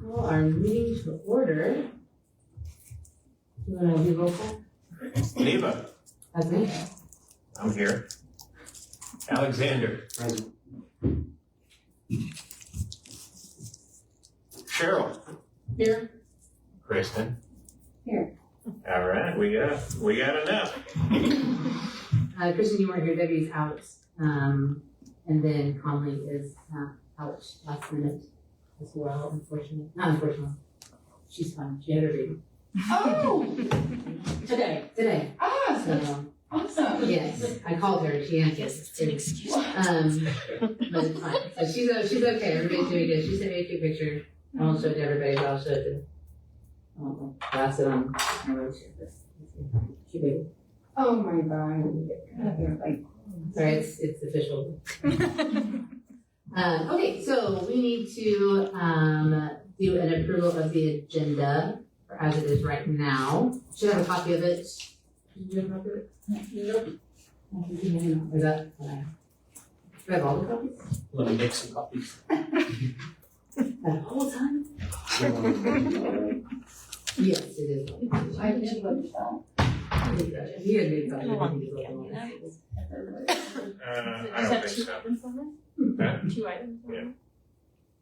Call our meeting to order. You want to do roll call? Neva, That's me. I'm here. Alexander. Present. Cheryl. Here. Kristen. Here. All right, we got enough. Kristen, you weren't here. Debbie's out. And then Conley is out last minute as well, unfortunately. Not unfortunately. She's fine. She had her baby. Oh, Today. awesome. So, Awesome. yes, I called her. She answered. It's an excuse. But it's fine. So she's okay. Everybody's doing good. She sent me a cute picture. I won't show it to everybody, but I'll show it to. I'll pass it on my road here. But she baby. Oh my God. Sorry, it's official. Okay, so we need to do an approval of the agenda for as it is right now. Should have a copy of it. Did you have a copy of it? Nope. Or is that what I have? Do I have all the copies? Let me make some copies. That whole time? Yes, it is. I did look that. He had made copies. How long I did you think get me that? I don't think so. items on Huh? it? 2 items on Yeah. it?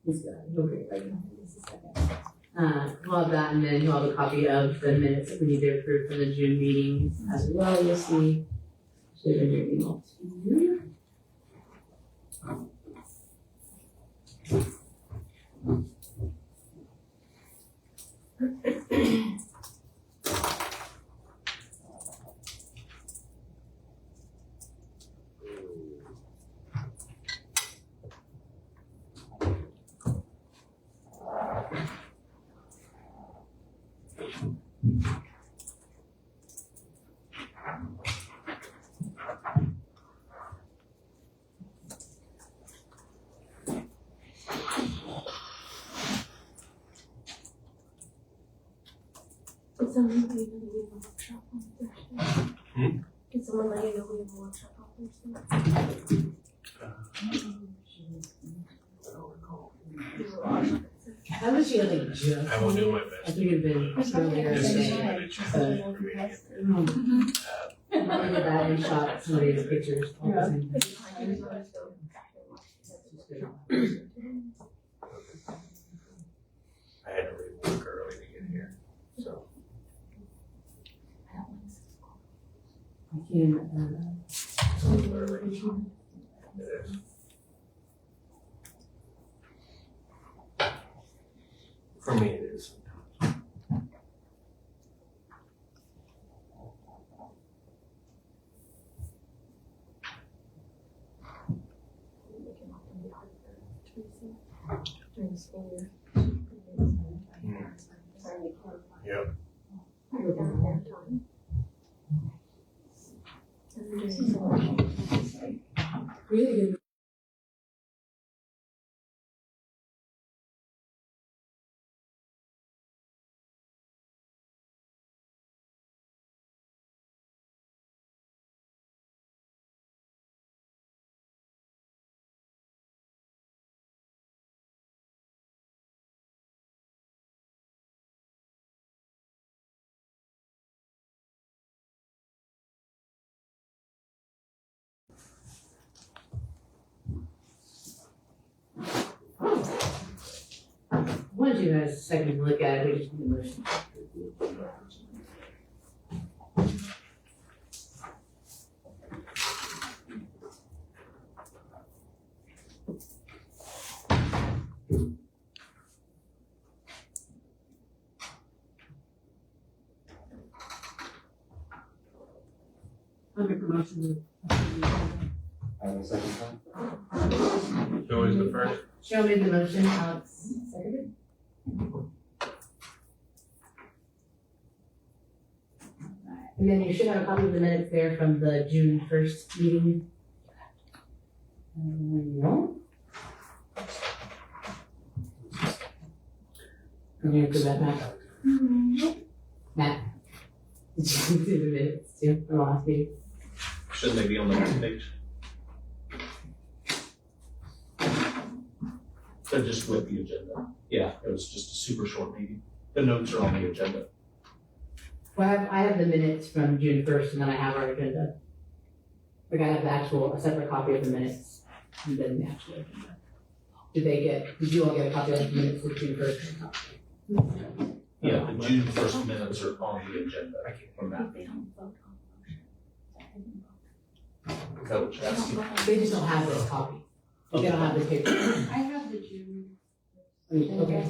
He's got it. Okay, right now. Just a second. We'll have that, and then we'll have a copy of the minutes that we need to approve for the June meeting as well. You'll see. Should have been your email to you. Did someone let you know we have a workshop on Thursday? Did someone let you know we have a workshop on Thursday? How was she like just? I will do my I best. think it'd been earlier This is today. really challenging for me to get there. I did that and shot somebody's pictures. All the same. I had to leave work early to get here, so. I can, It's a little early. It is. For me, it is. During the school year. Yep. really good. Once you guys second look at it, we just need a motion. I'll make a motion. I have a second time. Who was the first? Cheryl made the motion, Alex seconded. And then you should have a copy of the minutes there from the June 1st meeting. No? I'm gonna do that, Matt. Matt? Did you do the minutes too, from the last meeting? Shouldn't they be on the next page? But just with the agenda. Yeah, it was just a super short meeting. The notes are on the agenda. Well, I have the minutes from June first, and then I have our agenda. Like, I have a separate copy of the minutes, and then the actual agenda. Did you all get a copy of the minutes of June first? Yeah, the June 1st minutes are on the agenda from that. They don't vote on the motion. Is that what you're asking? They just don't have this copy. They don't have the paper. I have the June. Okay.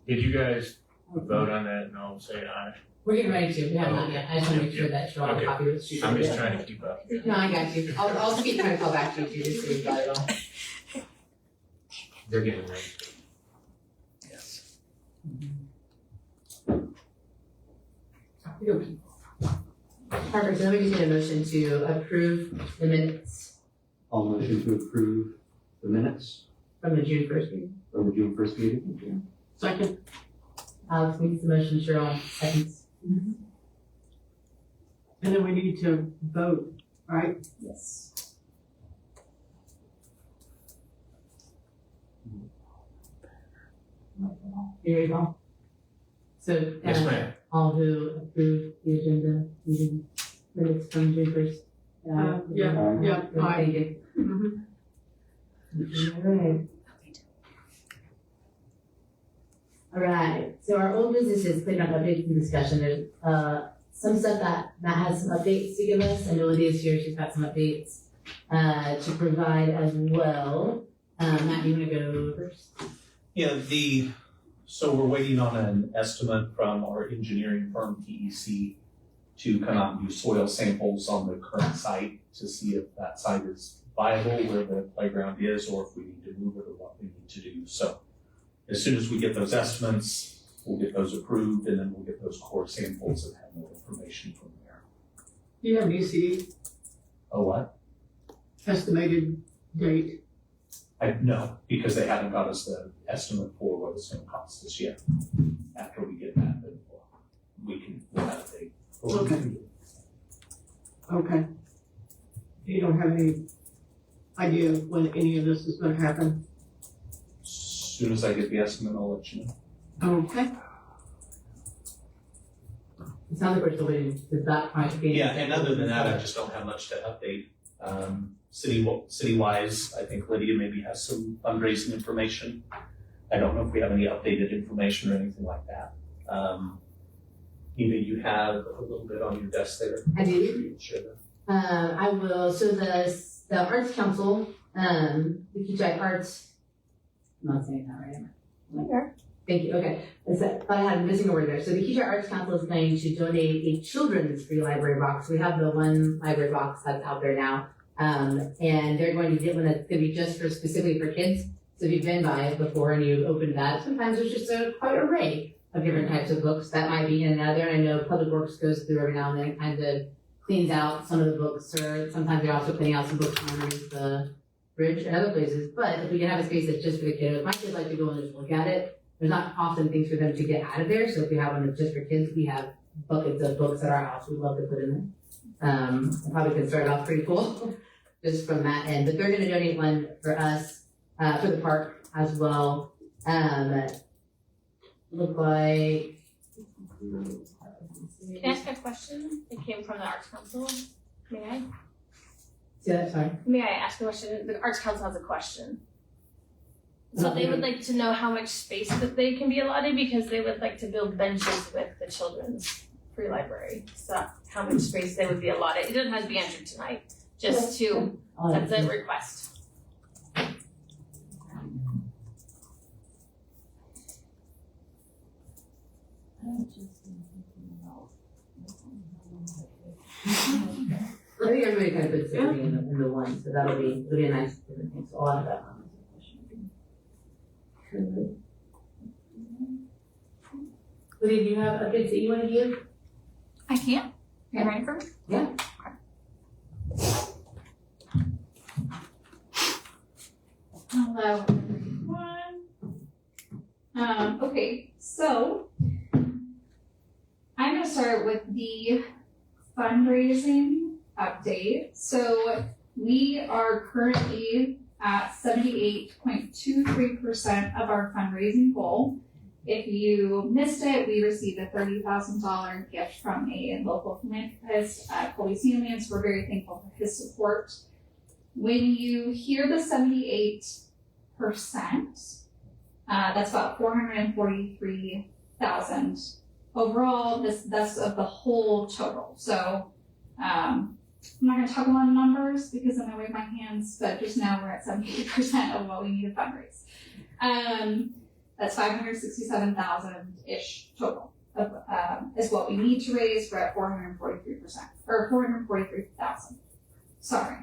Did you guys vote on that? No, say aye. We're getting ready to, we have not yet, I just wanna make sure that you're all Okay. copy with you. I'm just trying to keep up. No, I got you, I'll just keep trying to call back to you too, just so you got it all. They're getting ready. Yes. Perfect, so then we just need a motion to approve the minutes I'll motion to approve the minutes from the June first meeting. of the June 1st meeting. Second. Alex makes the motion, Cheryl seconds. And then we need to vote, right? Yes. You ready, Paul? So, Yes, ma'am. all who approve the agenda, meeting minutes from June first. Yeah, yeah, Thank you. Mhm. Alright. Alright, so our old business is putting up updates and discussion, there's, some stuff that has some updates to give us, I know Lydia's here, she's got some updates, to provide as well. Matt, you wanna go first? Yeah, so we're waiting on an estimate from our engineering firm, PEC, to come out and do soil samples on the current site to see if that site is viable, where the playground is, or if we need to move it or what we need to do. So as soon as we get those estimates, we'll get those approved, and then we'll get those core samples and have more information from there. Do you have an ECE Oh, what? estimated date? No, because they haven't got us the estimate for what it's gonna cost us yet. After we get that, then we'll have a date. Okay. Okay. You don't have any idea when any of this is gonna happen? As soon as I get the estimate, I'll let you know. Okay. It sounds like we're still waiting, is that part being? Yeah, and other than that, I just don't have much to update. City-wise, I think Lydia maybe has some fundraising information. I don't know if we have any updated information or anything like that. Eva, you have a little bit on your desk there. I do. You can share that. I will, so the Arts Council, the Kechi Arts, I'm not saying that right, am I? Okay. Thank you, okay. I had a missing a word there. So the Kechi Arts Council is planning to donate a children's free library box. We have the one library box that's out there now. And they're going to get one that's gonna be just specifically for kids. So if you've been by it before and you opened that, sometimes there's just quite an array of different types of books that might be in and out there. And I know Public Works goes through every now and then and kind of cleans out some of the books, or sometimes they're also cleaning out some books underneath the bridge and other places. But if we can have a space that's just for the kids, if my kids like to go and just look at it, there's not often things for them to get out of there. So if we have one that's just for kids, we have buckets of books at our house we'd love to put in there. I probably could start off pretty cool just from that end. But they're gonna donate one for us, for the park as well. Look like. Can I ask a question? It came from the Arts Council. May I? Yeah, sorry. May I ask a question? The Arts Council has a question. So they would like to know how much space that they can be allotted because they would like to build benches with the children's free library. So how much space they would be allotted. It doesn't have to be answered tonight, just to, that's a request. I think everybody kind of puts everything in the one, so it'll be a nice different thing, so I'll have that on. Lydia, do you have updates that you want to give? I can. Are you ready for me? Yeah. Hello, everyone. Okay, so I'm gonna start with the fundraising update. So we are currently at 78.23% of our fundraising goal. If you missed it, we received a $30,000 gift from a local philanthropist, Colby Sandlands. We're very thankful for his support. When you hear the 78%, that's about 443,000 overall. That's of the whole total. So I'm not going to talk a lot of numbers because I'm going to wave my hands, but just know we're at 78% of what we need to fundraise. That's 567,000-ish total of, is what we need to raise. We're at 443%, or 443,000. Sorry.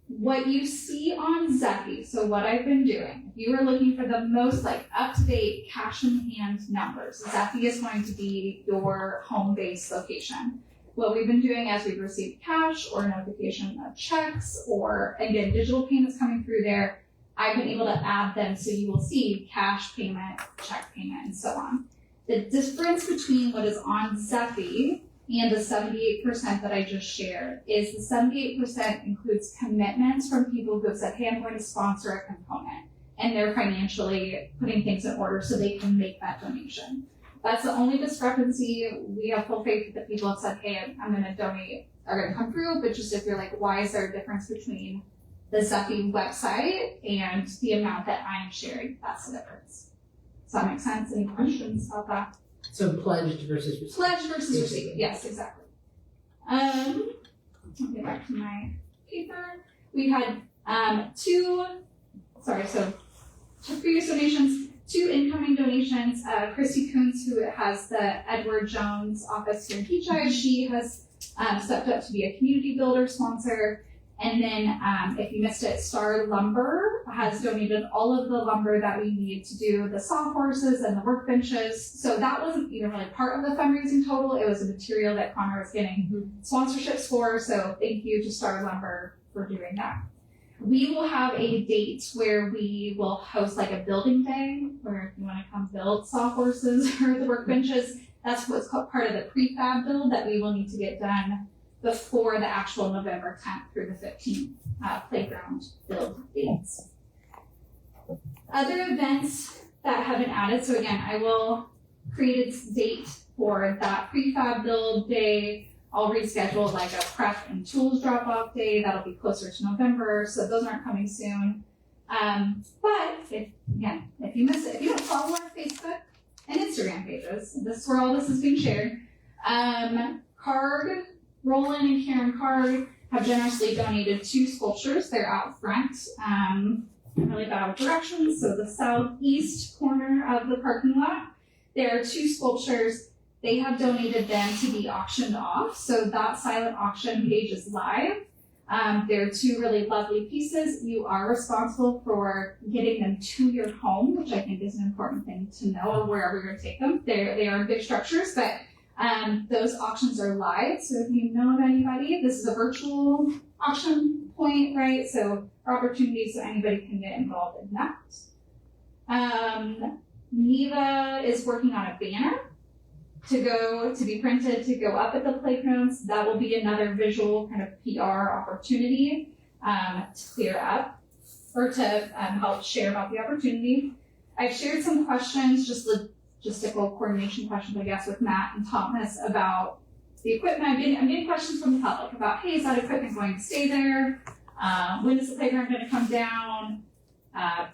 What you see on Zeffy, so what I've been doing, if you are looking for the most like up-to-date cash in hand numbers, Zeffy is going to be your home-based location. What we've been doing as we've received cash or notification of checks or, again, digital payments coming through there, I've been able to add them so you will see cash payment, check payment, and so on. The difference between what is on Zeffy and the 78% that I just shared is the 78% includes commitments from people who have said, hey, I'm going to sponsor a component, and they're financially putting things in order so they can make that donation. That's the only discrepancy. We have full faith that the people have said, hey, I'm going to donate, are going to come through, but just if you're like, why is there a difference between the Zeffy website and the amount that I'm sharing? That's the difference. Does that make sense? Any questions about that? So pledged versus received. Pledge versus received, yes, exactly. I'll get back to my paper. We had two previous donations, 2 incoming donations. Christy Coons, who has the Edward Jones office here in Kechi, she has stepped up to be a community builder sponsor. And then, if you missed it, Star Lumber has donated all of the lumber that we need to do the sawhorses and the workbenches. So that wasn't even really part of the fundraising total. It was a material that Connor was getting sponsorships for. So thank you to Star Lumber for doing that. We will have a date where we will host like a building day, where if you want to come build sawhorses or the workbenches, that's what's called part of the prefab build that we will need to get done before the actual November 10th through the 15th playground build dates. Other events that have been added, so again, I will create a date for that prefab build day. I'll reschedule like a prep and tools drop-off day. That'll be closer to November, so those aren't coming soon. But if you miss it, if you don't follow our Facebook and Instagram pages, this is where all this is being shared. Roland and Karen Card have generously donated 2 sculptures. They're out front, really bad directions, so the southeast corner of the parking lot. There are 2 sculptures. They have donated them to be auctioned off, so that silent auction page is live. They're 2 really lovely pieces. You are responsible for getting them to your home, which I think is an important thing to know, or wherever you're going to take them. They are big structures, but those auctions are live, so if you know of anybody, this is a virtual auction point, right? So opportunities so anybody can get involved in that. Neva is working on a banner to be printed to go up at the playgrounds. That will be another visual kind of PR opportunity to clear up or to help share about the opportunity. I've shared some questions, just logistical coordination questions, I guess, with Matt and Thomas about the equipment. I'm getting questions from the public about, hey, is that equipment going to stay there? When is the playground going to come down?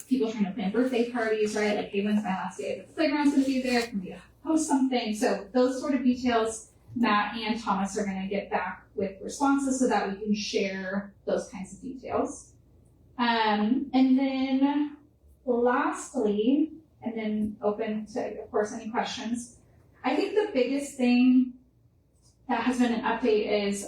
People trying to plan birthday parties, right? Like, hey, when's my last day that the playground's going to be there? Can we host something? So those sort of details, Matt and Thomas are going to get back with responses so that we can share those kinds of details. And then lastly, and then open to, of course, any questions. I think the biggest thing that has been an update is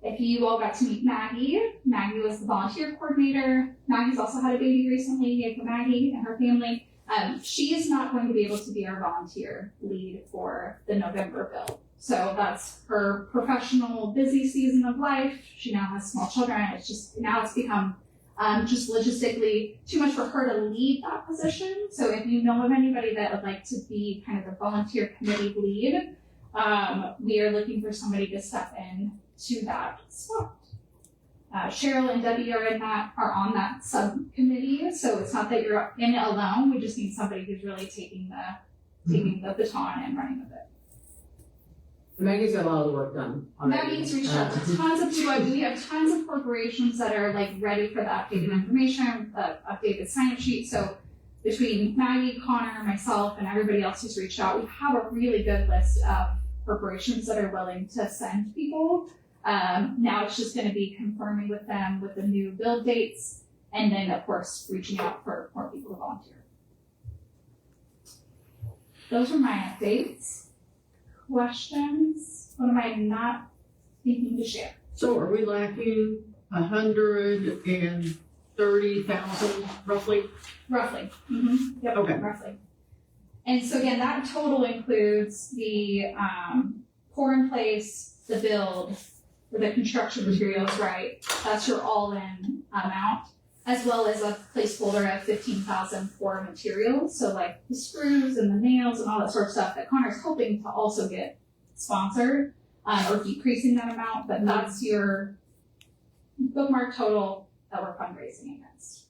if you all got to meet Maggie. Maggie was the volunteer coordinator. Maggie's also had a baby recently. Yay for Maggie and her family. She is not going to be able to be our volunteer lead for the November build. So that's her professional busy season of life. She now has small children. It's become just logistically too much for her to lead that position. So if you know of anybody that would like to be kind of the volunteer committee lead, we are looking for somebody to step in to that spot. Cheryl and Debbie are on that subcommittee, so it's not that you're in it alone. We just need somebody who's really taking the baton and running with it. Maggie's got a lot of the work done already. Maggie's reached out to tons of people. We have tons of corporations that are like ready for the updated information, the updated sign-up sheet. So between Maggie, Connor, myself, and everybody else who's reached out, we have a really good list of corporations that are willing to send people. Now it's just going to be confirming with them with the new build dates, and then of course reaching out for more people to volunteer. Those were my updates. Questions? What am I not thinking to share? So are we lacking 130,000 roughly? Roughly. Mm-hmm. Yep. Okay. Roughly. And so again, that total includes the pour in place, the build, the construction materials, right? That's your all-in amount, as well as a placeholder of 15,000 for materials. So like the screws and the nails and all that sort of stuff that Connor's hoping to also get sponsored, or decreasing that amount, but that's your bookmark total that we're fundraising against.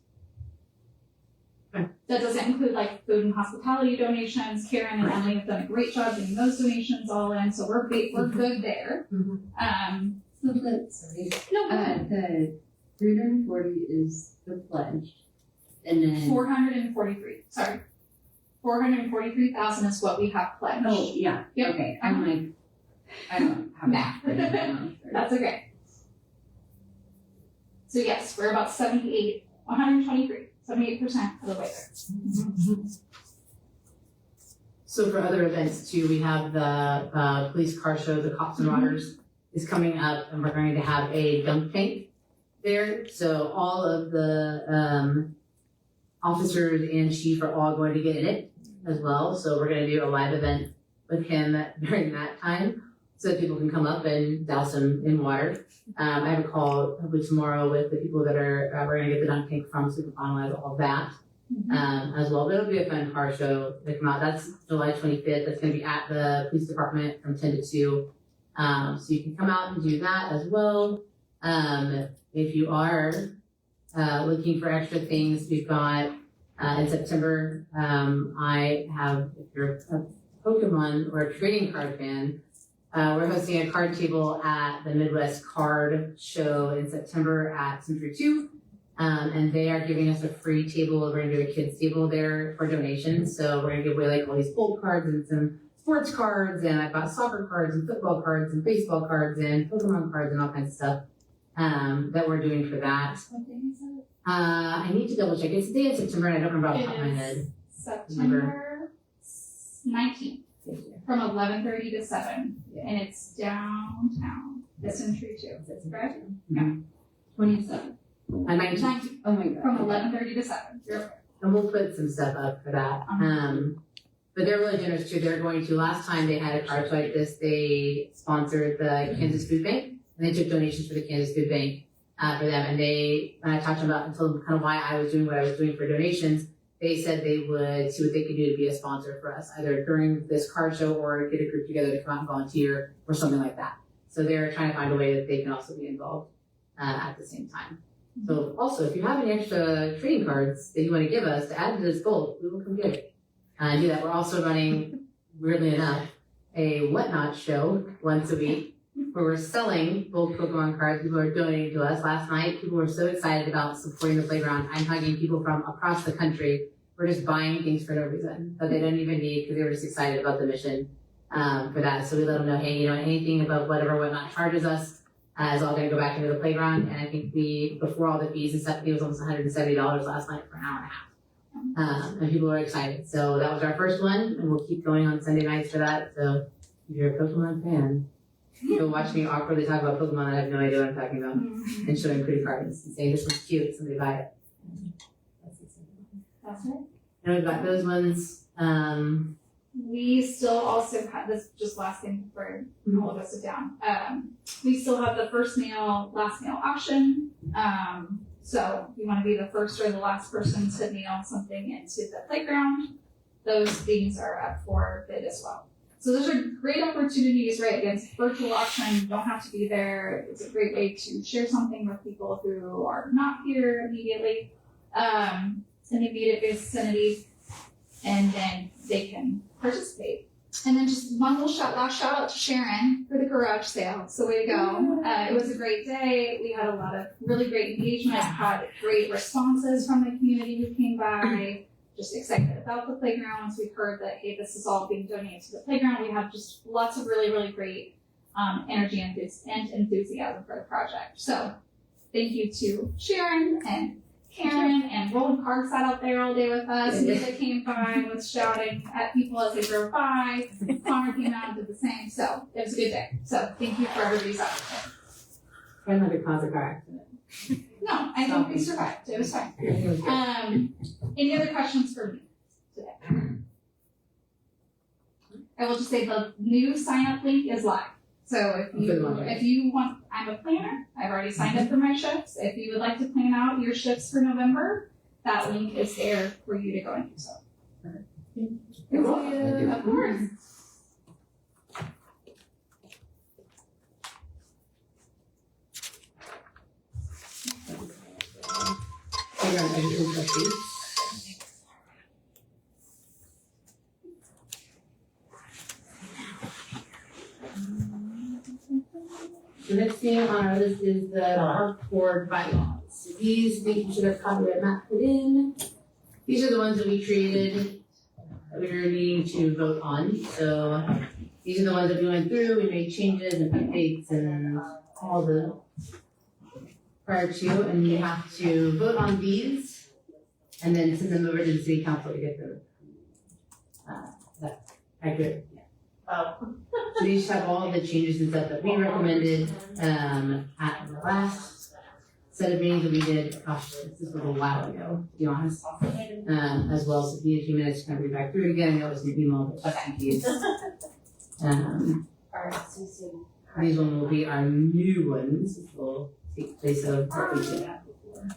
Okay. That doesn't include like food and hospitality donations. Karen and Emily have done a great job getting those donations all in, so we're good there. So the, sorry, No, the 340 is the pledge, and then 443,000 is what we have pledged. oh yeah, Yep. okay. I'm like, I don't have Math. that. That's okay. So yes, we're about 78% of the way there. So for other events too, we have the police car show, the Cops and Rotters is coming up, and we're going to have a dunk tank there. So all of the officers and chief are all going to get in it as well. So we're going to do a live event with him during that time, so that people can come up and douse him in water. I have a call hopefully tomorrow with the people that are we're going to get the dunk tank from, so we can finalize all of that as well. But it'll be a fun car show to come out. That's July 25th. That's going to be at the police department from 10 to 2. So you can come out and do that as well. If you are looking for extra things, we've got in September, I have, if you're a Pokemon or a trading card fan, we're hosting a card table at the Midwest Card Show in September at Century 2. And they are giving us a free table. We're going to do a kids table there for donations. So we're going to give away like all these old cards and some sports cards, and I've got soccer cards and football cards and baseball cards and Pokemon cards and all kinds of stuff that we're doing for that. What day is it? I need to double check. It's the day of September, and I don't remember off the top of my It head. is September 19th from 11:30 to 7, and it's downtown. The Century 2. Is that correct? Yeah. 27. 19th. Oh my god. From 11:30 to 7. And we'll put some stuff up for that. But they're really generous too. They're going to, last time they had a card show like this, they sponsored the Kansas Food Bank, and they took donations for the Kansas Food Bank for them. And they, when I talked to them about and told them kind of why I was doing what I was doing for donations, they said they would see what they could do to be a sponsor for us, either during this card show or get a group together to come out and volunteer or something like that. So they're trying to find a way that they can also be involved at the same time. So also, if you have any extra trading cards that you want to give us to add to this goal, we will come get it. Do that. We're also running, weirdly enough, a Whatnot show once a week where we're selling bulk Pokemon cards. People are donating to us. Last night, people were so excited about supporting the playground. I'm hugging people from across the country. We're just buying things for no reason that they don't even need because they were just excited about the mission for that. So we let them know, hey, anything above whatever Whatnot charges us is all going to go back into the playground. And I think before all the fees and stuff, it was almost $170 last night for an hour and a half. And people were excited. So that was our first one, and we'll keep going on Sunday nights for that. So if you're a Pokemon fan, you'll watch me awkwardly talk about Pokemon. I have no idea what I'm talking about, and showing pretty cards and saying this one's cute. Somebody buy it. That's it. And we've got those ones. We still also have this, just last thing for all of us sit down. We still have the first nail, last nail auction. So if you want to be the first or the last person to nail something into the playground, those things are up for bid as well. So those are great opportunities, right? Against virtual auction, you don't have to be there. It's a great way to share something with people who are not here immediately, in the immediate vicinity, and then they can participate. And then just one little last shout out to Sharon for the garage sale. So way to go. It was a great day. We had a lot of really great engagement, had great responses from the community who came by. Just excited about the playgrounds. We heard that, hey, this is all being donated to the playground. We have just lots of really, really great energy and enthusiasm for the project. So thank you to Sharon and Karen and Roland Park sat out there all day with us. Lisa came by, was shouting at people as they drove by. Connor came out and did the same. So it was a good day. So thank you for everybody's effort. Kind of like a cause a car accident. No, I think we survived. It was fine. Any other questions for me today? I will just say the new sign up link is live. So if you want, I'm a planner. I've already signed up for my shifts. If you would like to plan out your shifts for November, that link is there for you to go and do so. Thank you. Of course. Playground education trustees. The next thing on our list is the park board bylaws. These, I think you should have copied what Matt put in. These are the ones that we created that we were needing to vote on. So these are the ones that we went through, we made changes and updates and all the prior to, and you have to vote on these and then send them over to the city council to get them accurate. Oh. So these have all the changes and stuff that we recommended at the last set of meetings that we did. Gosh, this was a little while ago, to be honest. As well, so if you need a few minutes to kind of read back through it again, I know it was an email, but just in case. These one will be our new ones, which will take place of what we did have before.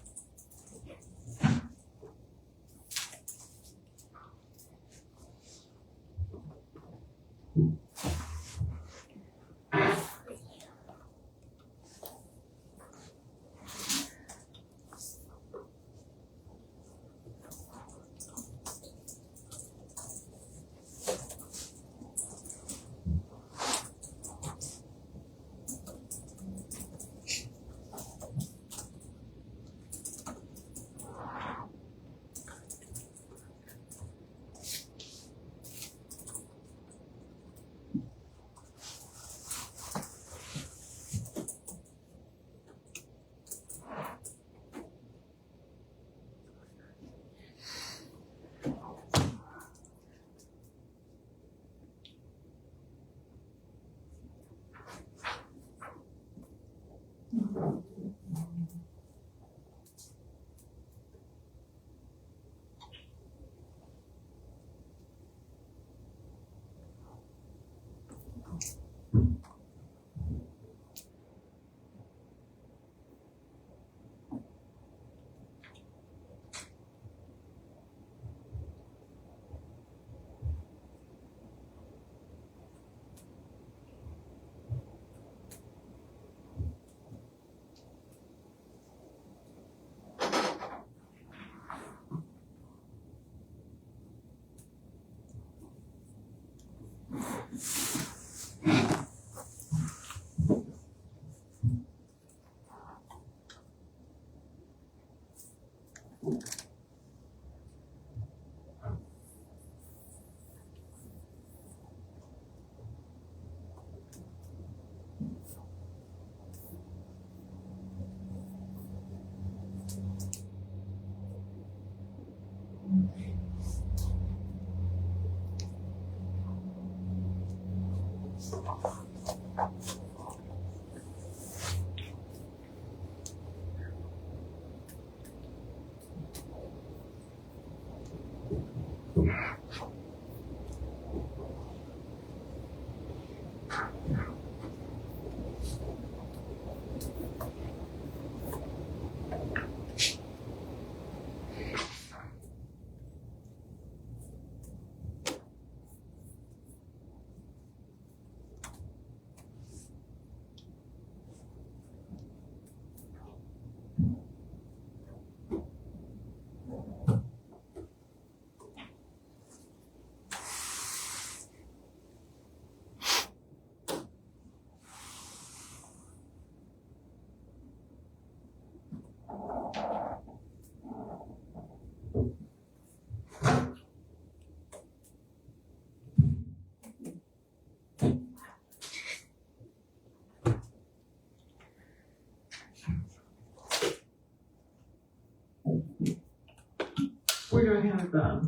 we're gonna have,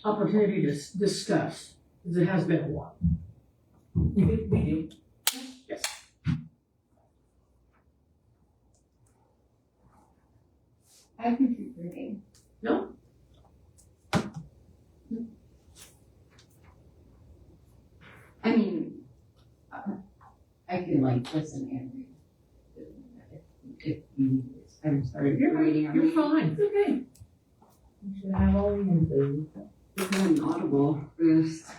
opportunity to discuss, because it has been a while. We do. Yes. I can keep reading. No? I mean, I can like listen and read. If you need it. I'm sorry. You're reading. I'm You're reading. fine. It's okay. You should have all the info. It's not an audible for this.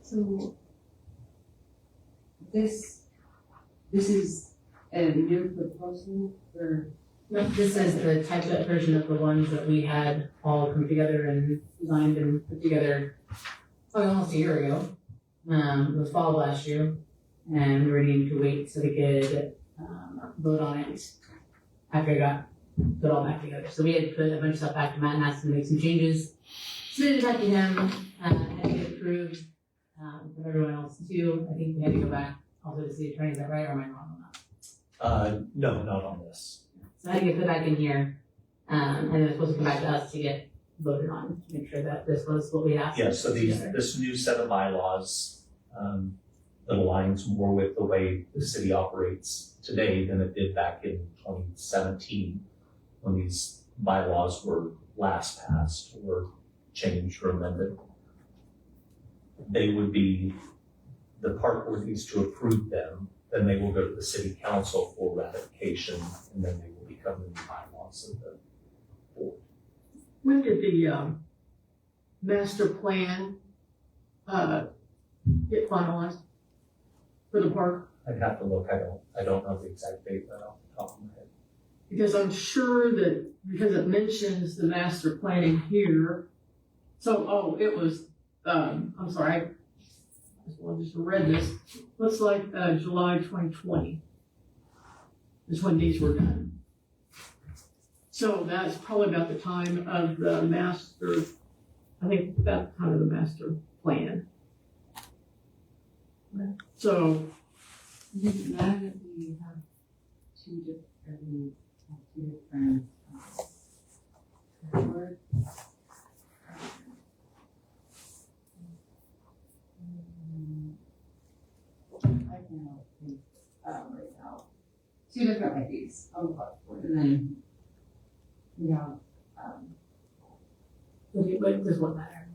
So this is a new proposal for, No, this is the typed-up version of the ones that we had all come together and designed and put together almost a year ago. It was fall of last year, and we were needing to wait so we could vote on it after it got put all back together. So we had put a bunch of stuff back to Matt and asked him to make some changes. Submitted it back to him, had to get approved from everyone else too. I think we had to go back also to see attorney. Is that right, or am I wrong on that? No, not on this. So I had to get put back in here, and then it's supposed to come back to us to get voted on, to make sure that this was what we asked. Yeah, so together. this new set of bylaws, that aligns more with the way the city operates today than it did back in 2017, when these bylaws were last passed or changed or amended. They would be, the park board needs to approve them, then they will go to the city council for ratification, and then they will become the bylaws of the board. When did the, master plan, get finalized for the park? I'd have to look, I don't know the exact date right off the top of my head. Because I'm sure that, because it mentions the master planning here. So, it was, I'm sorry, I just read this. Looks like, July 2020 is when these were done. So that's probably about the time of the master, I think about the time of the master plan. So, now that we have two different, board, I can help think, right now. Two different IDs on the park board, and then we have, But does what matter?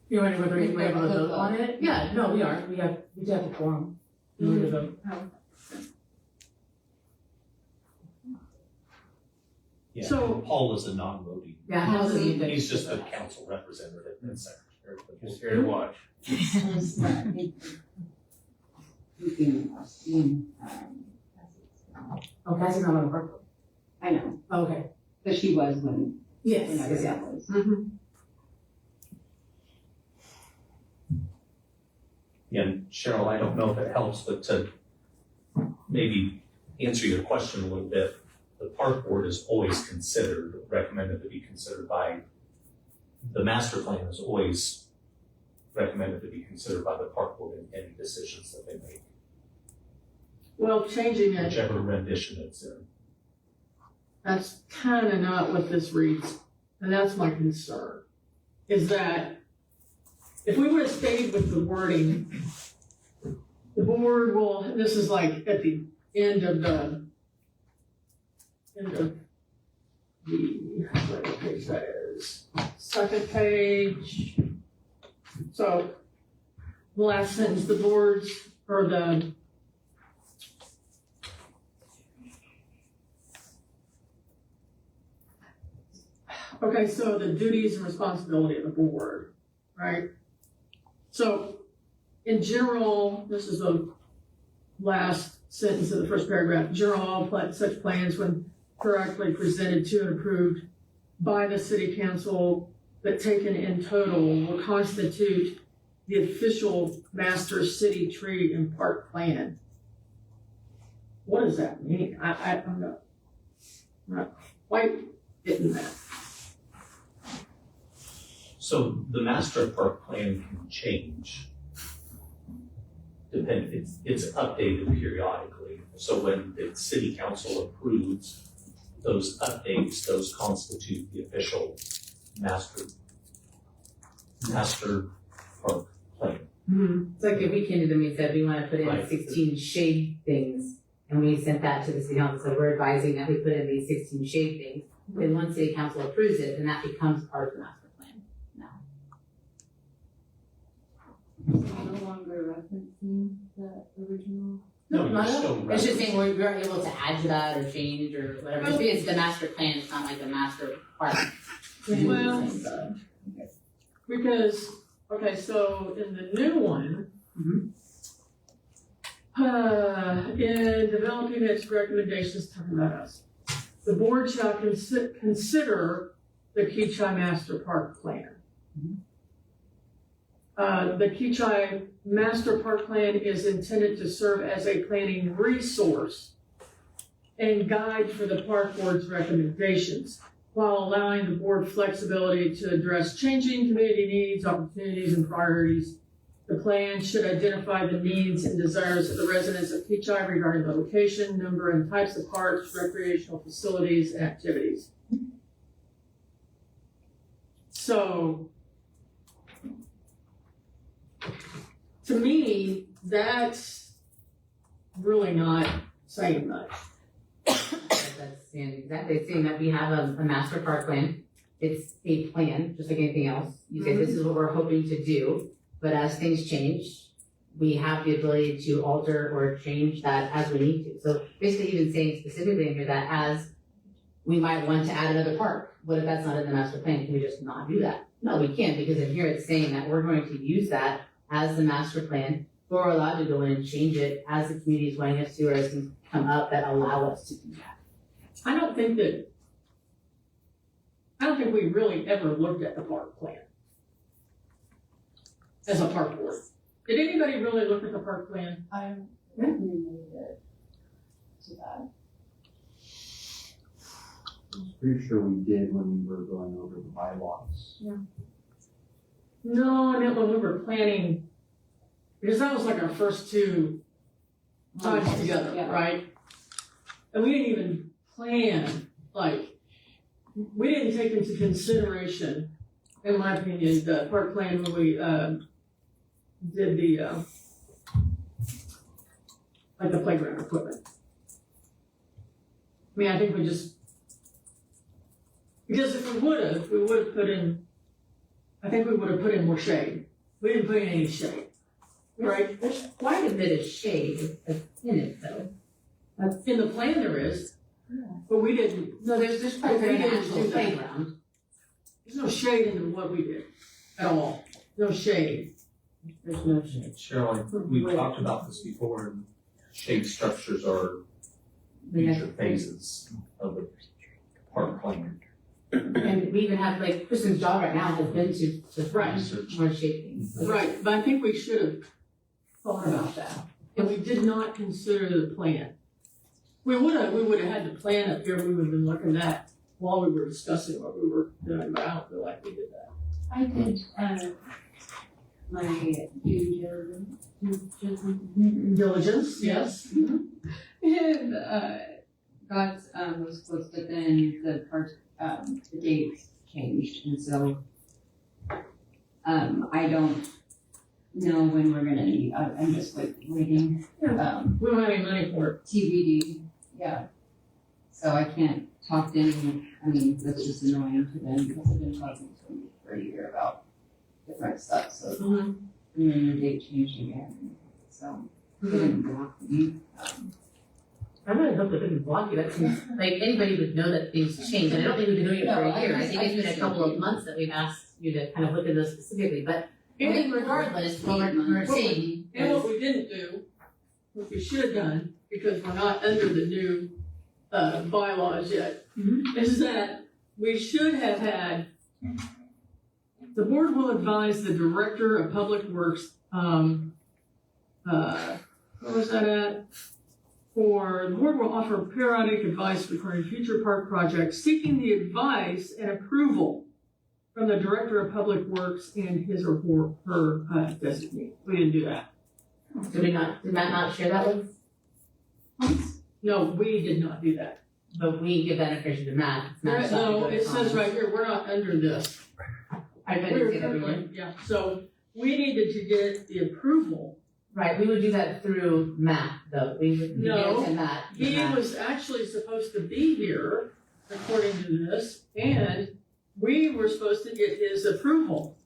You wonder whether we're able to vote on it? Yeah, no, we are. We do have a quorum. In order to vote. Yeah, So- Paul is a non-voting. Yeah, how's the index? He's just a council representative and secretary. Just here to watch. it's not, we can, Oh, Cassie's not on the park board. I know, Oh, okay. but she was when Yes, I yes, yeah. was. Yeah, and Cheryl, I don't know if it helps, but to maybe answer your question a little bit, the park board is always considered, recommended to be considered by, the master plan is always recommended to be considered by the park board in any decisions that they make, well, changing it, whichever rendition it's in. that's kind of not what this reads. And that's my concern, is that if we would have stayed with the wording, the board will, this is like at the end of the, what page that is, second page. So the last sentence, the boards, or the, okay, so the duties and responsibility of the board, right? So, in general, this is the last sentence of the first paragraph, general all such plans when correctly presented to and approved by the city council, but taken in total will constitute the official master city tree and park plan. What does that mean? I'm not quite getting that. So the master park plan can change. It's updated periodically. So when the city council approves those updates, those constitute the official master park plan. It's like if we came to them and said, we wanna put in Right. 16 shade things, and we sent that to the city council, so we're advising that we put in these 16 shade things, then once city council approves it, then that becomes part of the master plan now. No longer referencing the original. No, you're not at still all. It's just referencing. saying we're able to add to that or change or whatever, just because the master plan is not like the master part. Well, because, okay, so in the new one, in developing its recommendations, talking about us, the board shall consider the Kechi Master Park Plan. The Kechi Master Park Plan is intended to serve as a planning resource and guide for the park board's recommendations, while allowing the board flexibility to address changing community needs, opportunities, and priorities. The plan should identify the needs and desires of the residents of Kechi regarding the location, number, and types of parks, recreational facilities, and activities. So, to me, that's really not saying much. That's saying that we have a master park plan. It's a plan, just like anything else. You say this is what we're hoping to do, but as things change, we have the ability to alter or change that as we need to. So basically even saying specifically in here that as we might want to add another park, what if that's not in the master plan? Can we just not do that? No, we can't, because in here it's saying that we're going to use that as the master plan. We're allowed to go in and change it as the community is wanting us to, or as things come up that allow us to do that. I don't think we really ever looked at the park plan as a park board. Did anybody really look at the park plan? I related it to that. Pretty sure we did when we were going over the bylaws. No, I meant when we were planning, because that was like our first two times together, Yeah. right? And we didn't even plan, like, we didn't take into consideration, in my opinion, the park plan when we, did the, like the playground equipment. I mean, I think we just, because if we would have put in, I think we would have put in more shade. We didn't put in any shade, right? There's quite a bit of shade in it though. In the plan there is, but we didn't, No, there's quite a bit of We didn't actual do that. playground. there's no shade in what we did at all. No shade. There's no shade. Cheryl, we've talked about this before, and shade structures are future phases of the park plan. And we even have, like, Kristen's job right now has been to find Research. more shade things. Right, but I think we should have thought about that. And we did not consider the plan. We would have had the plan up here, we would have been looking at that while we were discussing what we were doing, but I don't feel like we did that. I did, my due Diligence, yes. and, got, those quotes, but then the part, the dates changed, and so, I don't know when we're gonna need, I'm just like waiting, We don't have any money for it. TBD, yeah. So I can't talk to anyone, I mean, that's just annoying to them, because I've been talking to them for a year about different stuff, so And then your date changed again, so it didn't block me. I really hope it didn't block you. That seems like anybody would know that things change. And I don't think we've been doing it for a year. I think it's been a couple of months that we've asked you to kind of look at those specifically. But regardless, what we're saying And what is, we didn't do, what we should have done, because we're not under the new, bylaws yet, is that we should have had, the board will advise the Director of Public Works, where was that at? The board will offer periodic advice regarding future park projects, seeking the advice and approval from the Director of Public Works and his or her designee. We didn't do that. did Matt not share that with us? No, we did not do that. But we give that information to Matt. It's Matt's job to No, go to it says Thomas. right here, we're not under this. I bet We're it's gonna be currently, yeah, so we needed to get the approval. right. We would do that through Matt, though. We would give No, it to Matt. He Matt. was actually supposed to be here, according to this, and we were supposed to get his approval,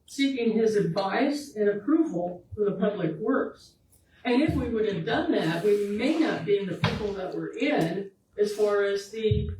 seeking his advice and approval for the Public Works. And if we would have done that, we may not be in the people that we're in as far as the,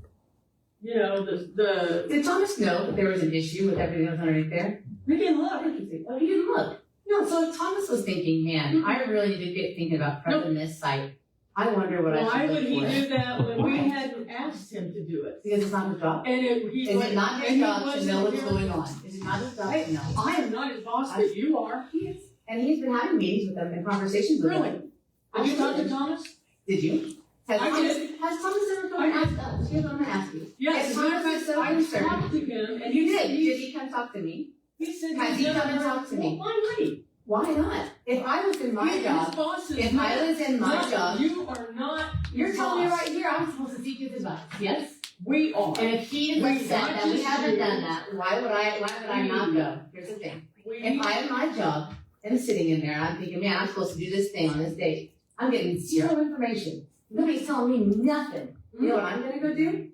you know, the, Did Thomas know that there was an issue with everything that was underneath there? we didn't look. Oh, he didn't look. No, so Thomas was thinking, man, I really need to get thinking about prepping this site. I wonder what I Why should would look he for. do that when we hadn't asked him to do it? Because it's not his job. And he Is it not and his he job to wasn't know what's here. going on? Is it not his job to know? I am not his boss, but you are. He is. And he's been having meetings with them and conversations with Really? them. Did you talk to Thomas? Did you? Has I Thomas, did. has Thomas ever come and asked us? Here's what I'm gonna ask you. Yes, If as a matter of Thomas fact, is so I concerned. talked to him, and You he did. said Did he come talk to me? he said Has he come and talked to me? Well, why would he? Why not? If I was in my His job, boss is if not- I was in my not- job, You are not. you're his telling me boss. right here I'm supposed to seek his advice. Yes? We are. And if he is We upset that we not just haven't you. done that, why would I not go? Here's the thing. We, If I have my job and I'm sitting in there, I'm thinking, man, I'm supposed to do this thing on this date. I'm getting zero information. Nobody's telling me nothing. You know what I'm gonna go do?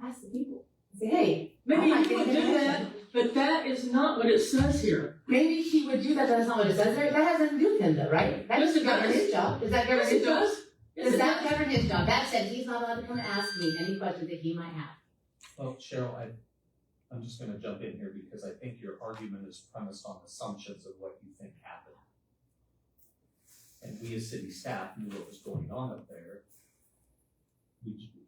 Ask the people. Say, hey, maybe I'm not he would getting do that, information. but that is not what it says here. Maybe he would do that, but that's not what it says there. That has nothing to do with him though, right? That Yes, doesn't it govern does. his job. Does that govern Yes, his it job? does. Yes, Does it that does. govern his job? That said, he's not allowed to come and ask me any questions that he might have. Well, Cheryl, I'm just gonna jump in here because I think your argument is premised on assumptions of what you think happened. And we as city staff knew what was going on up there.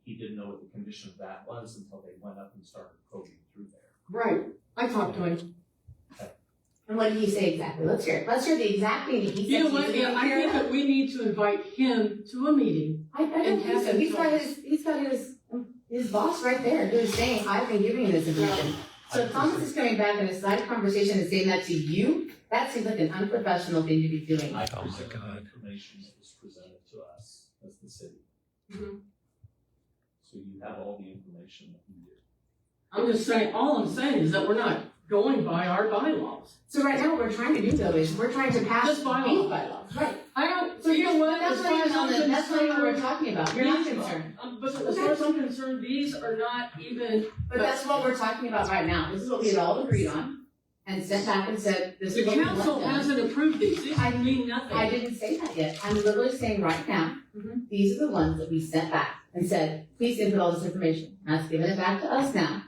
He didn't know what the condition of that was until they went up and started probing through there. Right. I talked to him. And what did he say exactly? Let's hear it. Let's hear the exact thing that he said. You know to what? so we Yeah, can I clear it think up. that we need to invite him to a meeting. I don't and think have so. him He's got his boss right there who's saying, I've been giving you this information. So if Thomas is coming back in a side conversation and saying that to you, that seems like an unprofessional thing to be doing. I presented the information that was presented to us as the city. Mhm. So you have all the information that you did. I'm just saying, all I'm saying is that we're not going by our bylaws. So right now, what we're trying to do though is we're trying to pass This these bylaw. bylaws. Right. I don't, So you know what? That's As not far even as on I'm the, that's not even what we're concerned, talking about. You're not these- concerned. But as far as I'm concerned, these are not even, But that's what we're talking about right now. This is what we had all agreed on and sent back and said, this the is what we want council done. hasn't approved these. These mean nothing. I didn't say that yet. I'm literally saying right now, Mhm. these are the ones that we sent back and said, please input all this information. That's giving it back to us now.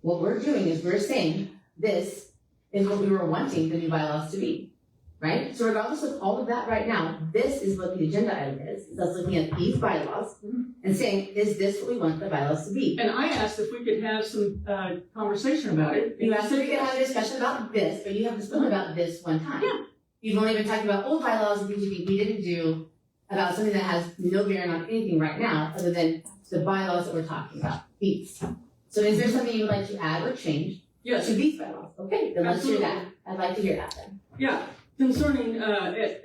What we're doing is we're saying, this is what we were wanting the new bylaws to be, right? So regardless of all of that right now, this is what the agenda item is us looking at these bylaws and saying, is this what we want the bylaws to be? And I asked if we could have some, conversation about it. You asked if we could have a discussion about this, but you haven't spoken about this one time. Yeah. You've only been talking about old bylaws and things you think we didn't do about something that has no bearing on anything right now, other than the bylaws that we're talking about, these. So is there something you would like to add or change Yes, to these bylaws? Okay, then let's hear that. Absolutely. I'd like to hear that then. yeah, concerning,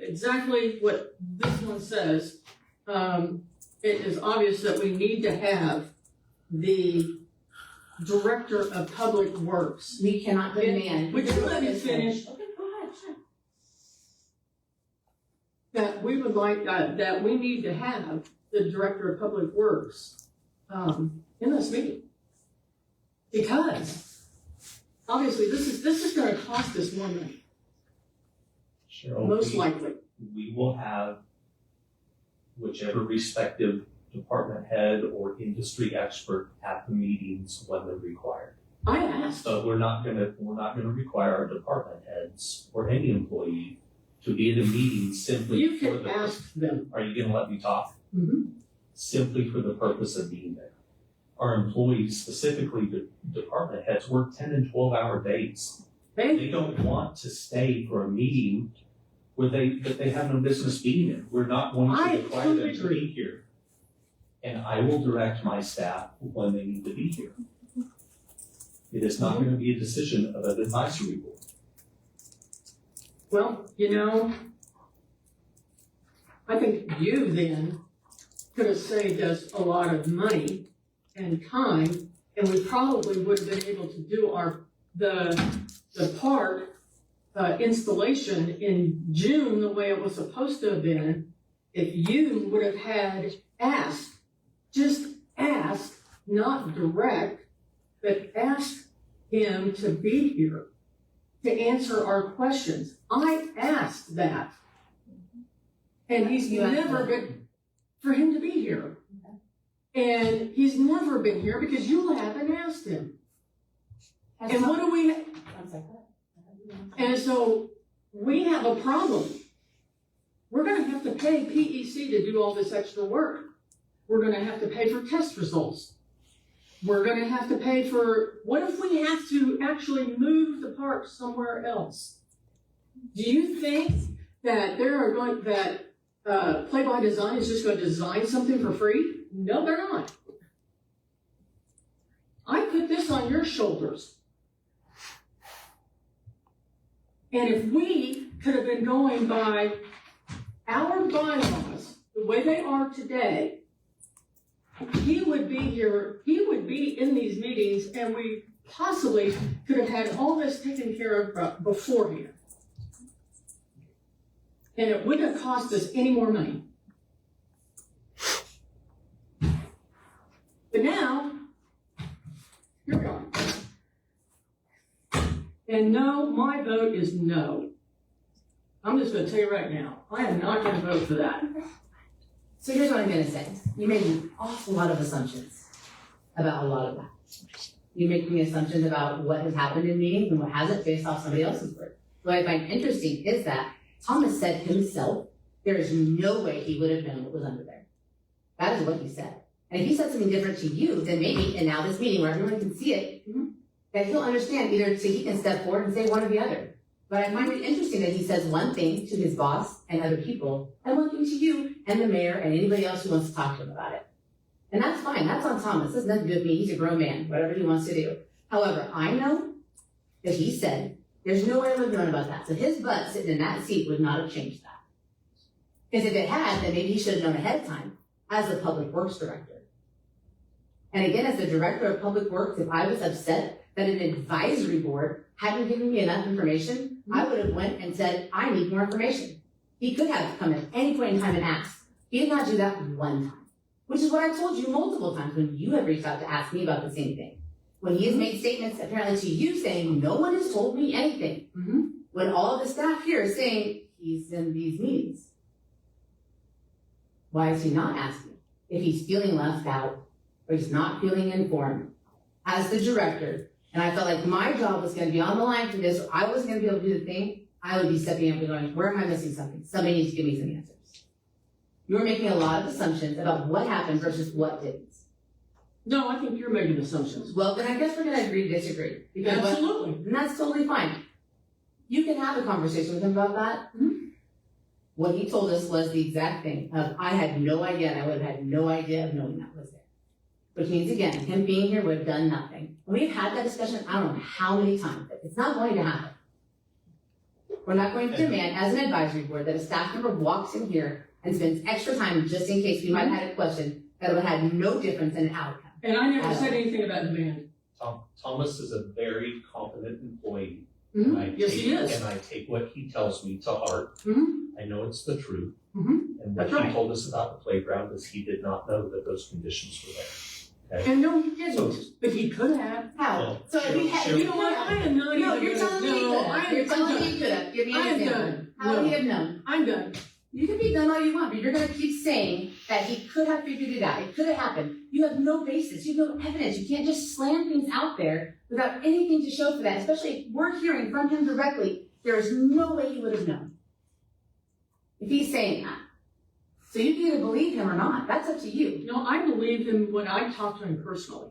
exactly what this one says, it is obvious that we need to have the Director of Public Works. We cannot demand. Would you let me finish? Okay, go ahead, sure. That we would like, that we need to have the Director of Public Works, in this meeting. Because, obviously, this is gonna cost us more money. Cheryl, most likely. we will have whichever respective department head or industry expert at the meetings when they're required. I asked. So we're not gonna require our department heads or any employee to be at a meeting simply You for can the. ask them. Are you gonna let me talk? Mhm. Simply for the purpose of being there. Our employees, specifically the department heads, work 10 and 12-hour days. They don't want to stay for a meeting that they have no business being in. We're not going I to require totally them to be here. And I will direct my staff when they need to be here. It is not going to be a decision of an advisory board. Well, I think you then could have saved us a lot of money and time, and we probably would have been able to do the park installation in June the way it was supposed to have been if you would have had just asked, not direct, but asked him to be here to answer our questions. I asked that. And he's never been, for him to be here. And he's never been here because you haven't asked him. And what do we, and so we have a problem. We're gonna have to pay PEC to do all this extra work. We're gonna have to pay for test results. We're gonna have to pay for, what if we have to actually move the park somewhere else? Do you think that Play by Design is just gonna design something for free? No, they're not. I put this on your shoulders. And if we could have been going by our bylaws, the way they are today, he would be here, he would be in these meetings, and we possibly could have had all this taken care of beforehand. And it wouldn't have cost us any more money. But now, here we are. And no, my vote is no. I'm just gonna tell you right now, I am not gonna vote for that. So here's what I'm gonna say. You made an awful lot of assumptions about a lot of that. You're making assumptions about what has happened in meetings and what hasn't based off somebody else's work. What I find interesting is that Thomas said himself, there is no way he would have known what was under there. That is what he said. And if he said something different to you, then maybe, and now this meeting where everyone can see it, that he'll understand either so he can step forward and say one or the other. But I find it interesting that he says one thing to his boss and other people, and one thing to you and the mayor and anybody else who wants to talk to him about it. And that's fine, that's on Thomas, that's nothing to do with me, he's a grown man, whatever he wants to do. However, I know that he said, there's no way I would have known about that. So his butt sitting in that seat would not have changed that. Because if it had, then maybe he should have known ahead of time as the public works director. And again, as the director of public works, if I was upset that an advisory board hadn't given me enough information, I would have went and said, I need more information. He could have come at any point in time and asked. He did not do that one time, which is what I told you multiple times when you have reached out to ask me about the same thing. When he has made statements apparently to you saying, no one has told me anything. When all of the staff here is saying, he's in these meetings. Why is he not asking? If he's feeling left out, or he's not feeling informed, as the director, and I felt like my job was gonna be on the line for this, or I wasn't gonna be able to do the thing, I would be stepping up and going, where am I missing something? Somebody needs to give me some answers. You're making a lot of assumptions about what happened versus what didn't. No, I think you're making assumptions. Well, then I guess we're gonna agree to disagree. Because Absolutely. and that's totally fine. You can have a conversation with him about that. What he told us was the exact thing of, I had no idea, and I would have had no idea of knowing that was there. Which means, again, him being here would have done nothing. And we've had that discussion, I don't know how many times, but it's not going to happen. We're not going to demand, as an advisory board, that a staff member walks in here and spends extra time just in case we might have had a question that would have had no difference in an outcome. And I never said anything about demand. Thomas is a very competent employee. Mhm. And I Yes, he is. And I take what he tells me to heart. I know it's the truth. Mhm. And what That's he right. told us about the playground is he did not know that those conditions were there. And no, he didn't, So- but he could have. How? So if he had, You know what, I am not even. No, you're telling me he No, could have. I You're am telling me done. he could have. Give me I an am example. done. How would he No. have known? I'm done. You can be done all you want, but you're gonna keep saying that he could have figured it out. It could have happened. You have no basis. You have no evidence. You can't just slam things out there without anything to show for that, especially if we're hearing from him directly. There is no way he would have known if he's saying that. So you can either believe him or not. That's up to you. No, I believe him when I talk to him personally.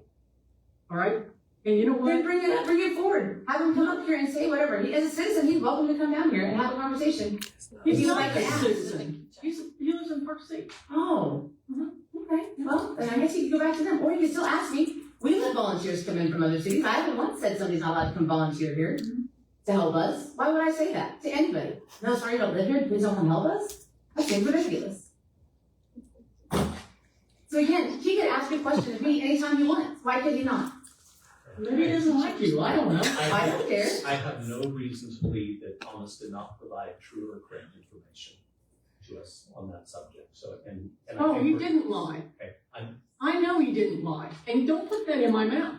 All right? And you know Then what? bring it up, bring it forward. Have him come up here and say whatever. He, as a citizen, he's welcome to come down here and have a conversation. He's you not like a to ask. citizen. He lives in Park City. Oh, okay. Well, then I guess you can go back to them, or you can still ask me. We let volunteers come in from other cities. I haven't once said somebody's not allowed to come volunteer here to help us. Why would I say that to anybody? No, sorry, you don't live here. Please don't come help us. That seems ridiculous. So again, he could ask a question of me anytime he wants. Why could he not? Maybe he doesn't like you. I don't know. I don't care. I have no reason to believe that Thomas did not provide true or correct information to us on that subject, so, and I Oh, think he we're- didn't lie. Okay, I know he didn't lie. And don't put that in my mouth.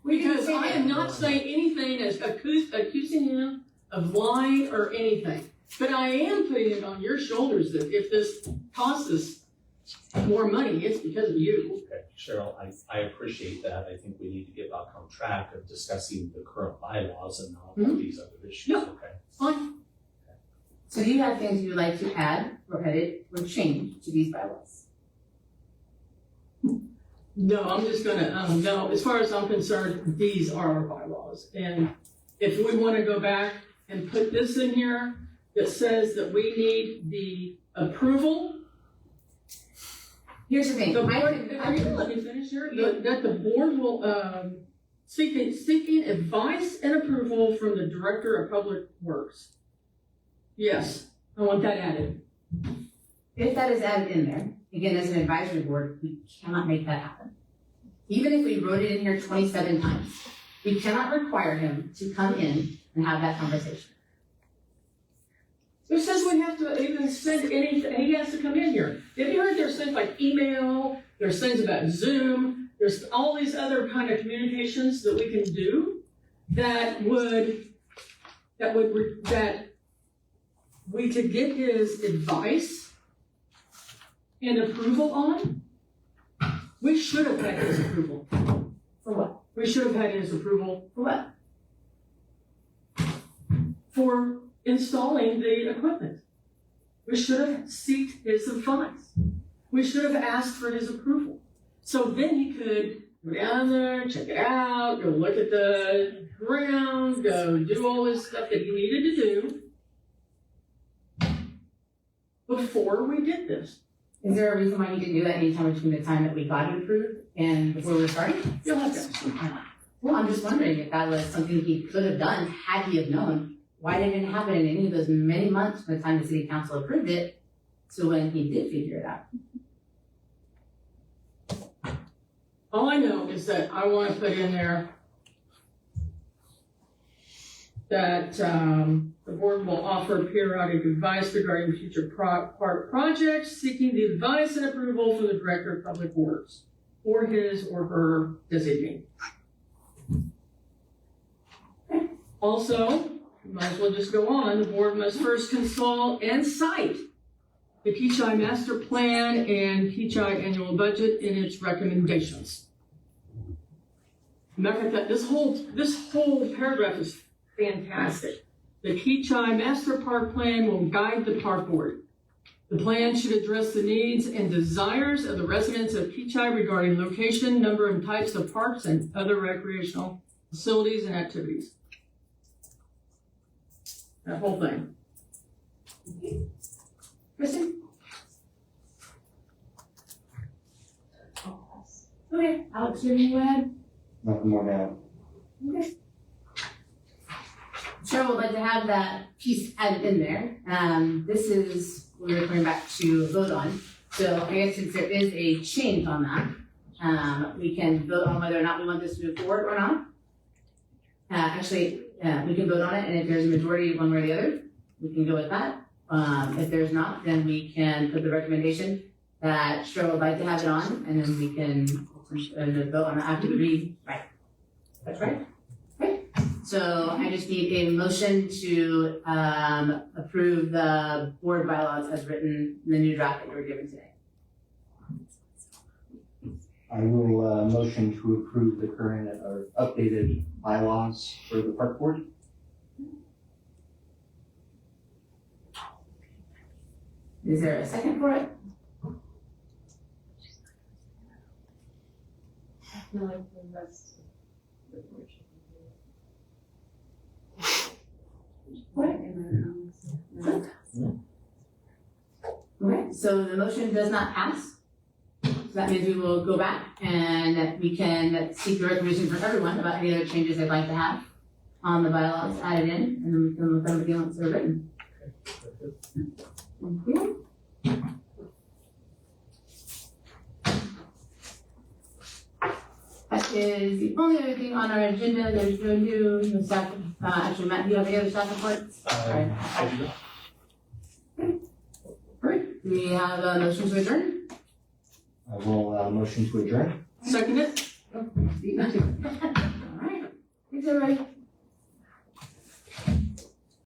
We didn't Because say I that. am not saying anything as accusing him of lying or anything. But I am putting it on your shoulders that if this costs us more money, it's because of you. okay, Cheryl, I appreciate that, I think we need to get back on track of discussing the current bylaws and not all these other issues, Yeah. okay? Fine. So do you have things you'd like to add or edit or change to these bylaws? No, I'm just gonna, no, as far as I'm concerned, these are our bylaws. And if we wanna go back and put this in here that says that we need the approval, Here's the thing. the I board, can- are you gonna let me finish here? That the board will, seeking advice and approval from the Director of Public Works. Yes, I want that added. If that is added in there, again, as an advisory board, we cannot make that happen. Even if we wrote it in here 27 times, we cannot require him to come in and have that conversation. Who says we have to even send anything, he has to come in here. Have you heard there's things like email, there's things about Zoom, there's all these other kind of communications that we can do that we could get his advice and approval on? We should have had his approval. For what? We should have had his approval For what? for installing the equipment. We should have sought his advice. We should have asked for his approval. So then he could go down there, check it out, go look at the ground, go do all this stuff that he needed to do before we did this. Is there a reason why he didn't do that anytime between the time that we got it approved and before we were starting? You'll have to ask him. Well, I'm just wondering if that was something he could have done had he have known. Why didn't it happen in any of those many months from the time the city council approved it to when he did figure it out? All I know is that I want to put in there that the board will offer periodic advice regarding future projects, seeking the advice and approval from the Director of Public Works or his or her designee. Also, might as well just go on, the board must first consult and cite the Kechi Master Plan and Kechi Annual Budget in its recommendations. Matter of fact, this whole paragraph is fantastic. The Kechi Master Park Plan will guide the park board. The plan should address the needs and desires of the residents of Kechi regarding location, number, and types of parks and other recreational facilities and activities. That whole thing. Kristen? Okay, Alex, you have anything to add? Nothing more to add. Okay. Chair would like to have that piece added in there. This is, we're coming back to vote on. So I guess since there is a change on that, we can vote on whether or not we want this to move forward or not. We can vote on it, and if there's a majority one way or the other, we can go with that. If there's not, then we can put the recommendation that Cheryl would like to have it on, and then we can vote on it after we read. Right. That's right. Okay. So I just need a motion to approve the board bylaws as written in the new draft that you were given today. I will, motion to approve the current or updated bylaws for the park board. Is there a second for it? I feel like the rest of the board should Okay, so the motion does not pass. So that means we will go back and we can seek the recommendation from everyone about any other changes they'd like to have on the bylaws added in, and then we can look at them again once they're written. Thank you. That is the only other thing on our agenda. There's no staff, actually, Matt, do you have any other staff reports? I do not. Great. Do we have a motion to adjourn? I will, motion to adjourn. Second it? All right. Thanks, everybody.